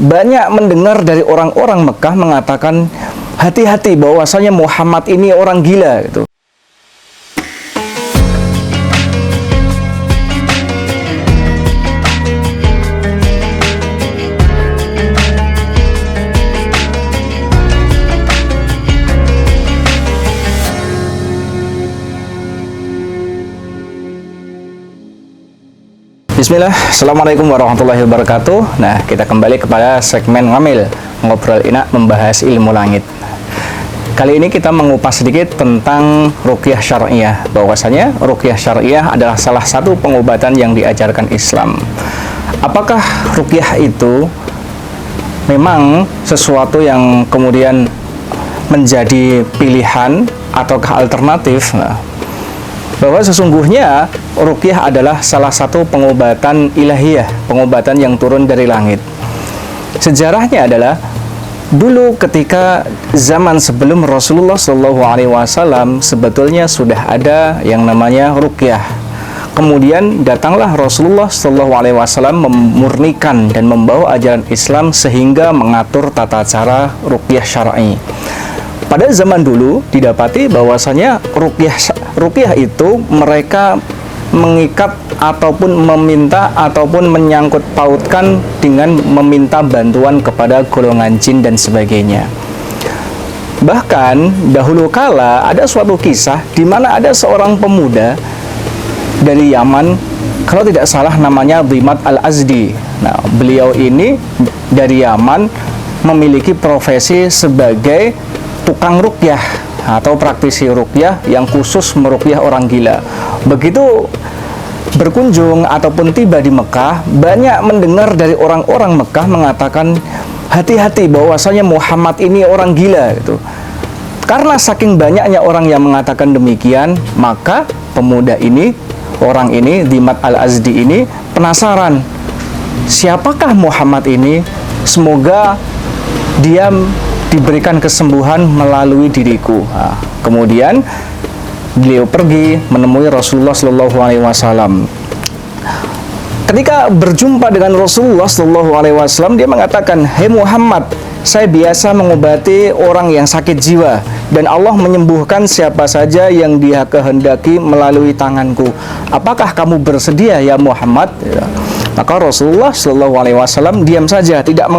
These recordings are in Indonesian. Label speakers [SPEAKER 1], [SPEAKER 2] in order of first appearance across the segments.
[SPEAKER 1] banyak mendengar dari orang-orang Mekah mengatakan hati-hati bahwasanya Muhammad ini orang gila gitu. Bismillah, Assalamualaikum warahmatullahi wabarakatuh. Nah, kita kembali kepada segmen Ngamil, Ngobrol Enak Membahas Ilmu Langit. Kali ini kita mengupas sedikit tentang ruqyah syar'iyah. Bahwasanya ruqyah syar'iyah adalah salah satu pengobatan yang diajarkan Islam. Apakah ruqyah itu memang sesuatu yang kemudian menjadi pilihan ataukah alternatif? Nah, bahwa sesungguhnya ruqyah adalah salah satu pengobatan ilahiyah, pengobatan yang turun dari langit. Sejarahnya adalah dulu ketika zaman sebelum Rasulullah SAW sebetulnya sudah ada yang namanya ruqyah. Kemudian datanglah Rasulullah SAW memurnikan dan membawa ajaran Islam sehingga mengatur tata cara ruqyah syar'i. Pada zaman dulu didapati bahwasanya ruqyah itu mereka mengikat ataupun meminta ataupun menyangkut pautkan dengan meminta bantuan kepada golongan jin dan sebagainya. Bahkan dahulu kala ada suatu kisah di mana ada seorang pemuda dari Yaman, kalau tidak salah namanya Dhimat Al-Azdi. Nah, beliau ini dari Yaman memiliki profesi sebagai tukang ruqyah atau praktisi ruqyah yang khusus meruqyah orang gila. Begitu berkunjung ataupun tiba di Mekah, banyak mendengar dari orang-orang Mekah mengatakan hati-hati bahwasanya Muhammad ini orang gila gitu. Karena saking banyaknya orang yang mengatakan demikian, maka pemuda ini, orang ini, Dhimat Al-Azdi ini penasaran, siapakah Muhammad ini? Semoga dia diberikan kesembuhan melalui diriku. Nah, kemudian beliau pergi menemui Rasulullah SAW. Ketika berjumpa dengan Rasulullah SAW, dia mengatakan, "Hei Muhammad, saya biasa mengobati orang yang sakit jiwa dan Allah menyembuhkan siapa saja yang Dia kehendaki melalui tanganku. Apakah kamu bersedia ya Muhammad?" Maka Rasulullah SAW diam saja, tidak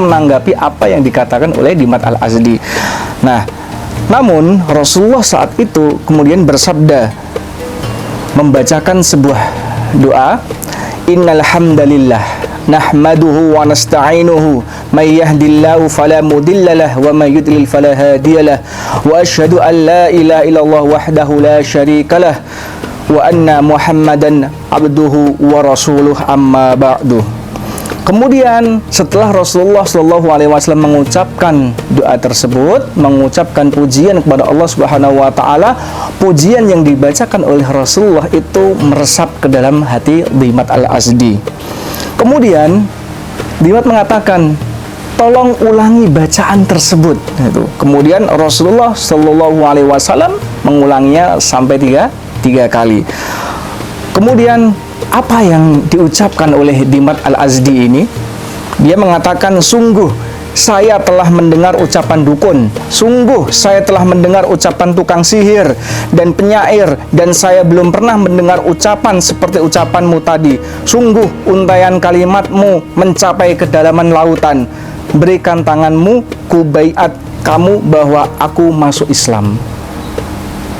[SPEAKER 1] menanggapi apa yang dikatakan oleh Dhimat Al-Azdi. Nah, namun Rasulullah saat itu kemudian bersabda, membacakan sebuah doa, "Innal hamdalillah nahmaduhu wa nasta'inuhu may yahdillahu fala mudhillalah wa may yudlil fala hadiyalah wa asyhadu an la ilaha illallah wahdahu la syarikalah wa anna Muhammadan abduhu wa rasuluh amma ba'du." Kemudian setelah Rasulullah SAW mengucapkan doa tersebut, mengucapkan pujian kepada Allah Subhanahu wa taala, pujian yang dibacakan oleh Rasulullah itu meresap ke dalam hati Dhimat Al-Azdi. Kemudian Dhimat mengatakan, "Tolong ulangi bacaan tersebut." Kemudian Rasulullah SAW mengulanginya sampai tiga kali. Kemudian apa yang diucapkan oleh Dhimat Al-Azdi ini? Dia mengatakan, "Sungguh saya telah mendengar ucapan dukun, sungguh saya telah mendengar ucapan tukang sihir dan penyair, dan saya belum pernah mendengar ucapan seperti ucapanmu tadi. Sungguh untaian kalimatmu mencapai kedalaman lautan. Berikan tanganmu, ku baiat kamu bahwa aku masuk Islam."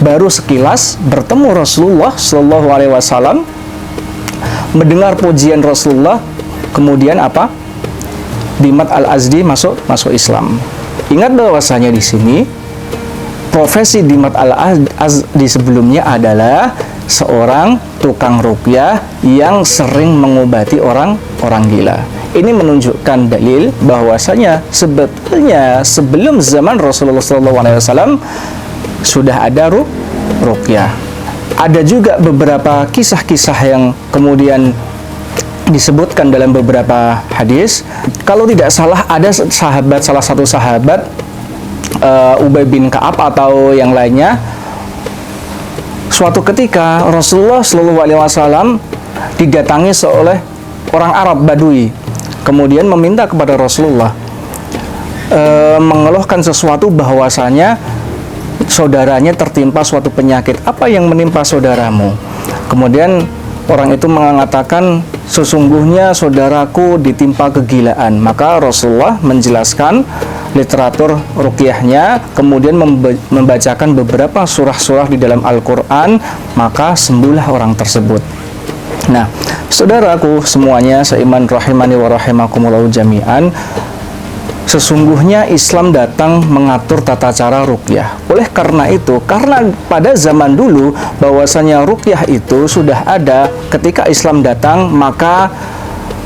[SPEAKER 1] Baru sekilas bertemu Rasulullah SAW, mendengar pujian Rasulullah, kemudian apa? Dhimat Al-Azdi masuk Islam. Ingat bahwasanya di sini profesi Dhimat Al-Azdi sebelumnya adalah seorang tukang ruqyah yang sering mengobati orang gila. Ini menunjukkan dalil bahwasanya sebetulnya sebelum zaman Rasulullah SAW sudah ada ruqyah. Ada juga beberapa kisah-kisah yang kemudian disebutkan dalam beberapa hadis. Kalau tidak salah ada salah satu sahabat Ubay bin Ka'ab atau yang lainnya, suatu ketika Rasulullah SAW didatangi oleh orang Arab Badui. kemudian meminta kepada Rasulullah, mengeluhkan sesuatu bahwasanya saudaranya tertimpa suatu penyakit. Apa yang menimpa saudaramu? Kemudian orang itu mengatakan, sesungguhnya saudaraku ditimpa kegilaan. Maka Rasulullah menjelaskan literatur ruqyahnya, kemudian membacakan beberapa surah-surah di dalam Al-Quran, maka sembuhlah orang tersebut. Nah, saudaraku semuanya seiman rahimani wa rahimakumullah jami'an, sesungguhnya Islam datang mengatur tata cara ruqyah. Oleh karena itu, karena pada zaman dulu bahwasanya ruqyah itu sudah ada, ketika Islam datang maka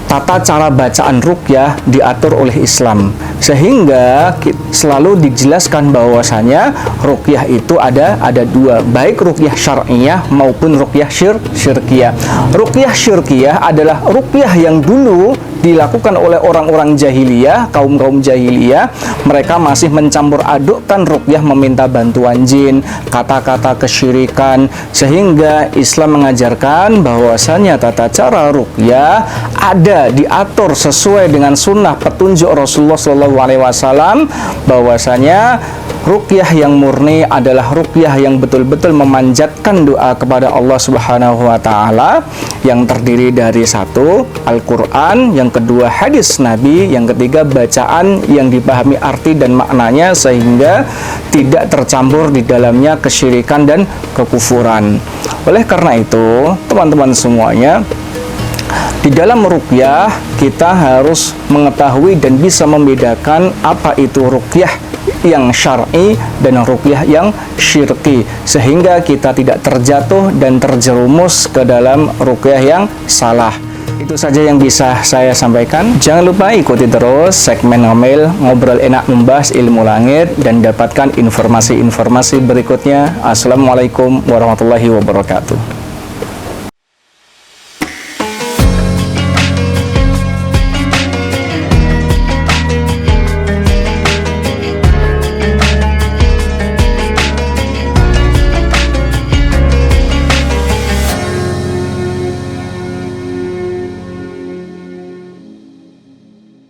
[SPEAKER 1] tata cara bacaan ruqyah diatur oleh Islam, sehingga selalu dijelaskan bahwasanya ruqyah itu ada dua, baik ruqyah syar'iyah maupun ruqyah syirkiyah. Ruqyah syirkiyah adalah ruqyah yang dulu dilakukan oleh orang-orang jahiliyah, kaum jahiliyah. Mereka masih mencampur adukkan ruqyah, meminta bantuan jin, kata-kata kesyirikan, sehingga Islam mengajarkan bahwasanya tata cara ruqyah ada diatur sesuai dengan sunnah petunjuk Rasulullah SAW, bahwasanya ruqyah yang murni adalah ruqyah yang betul-betul memanjatkan doa kepada Allah Subhanahu wa taala, yang terdiri dari satu, Al-Qur'an, yang kedua hadis Nabi, yang ketiga bacaan yang dipahami arti dan maknanya sehingga tidak tercampur di dalamnya kesyirikan dan kekufuran. Oleh karena itu, teman-teman semuanya, di dalam ruqyah kita harus mengetahui dan bisa membedakan apa itu ruqyah yang syar'i dan ruqyah yang syirki, sehingga kita tidak terjatuh dan terjerumus ke dalam ruqyah yang salah. Itu saja yang bisa saya sampaikan. Jangan lupa ikuti terus segmen Ngomel, ngobrol enak membahas ilmu langit, dan dapatkan informasi-informasi berikutnya. Assalamualaikum warahmatullahi wabarakatuh.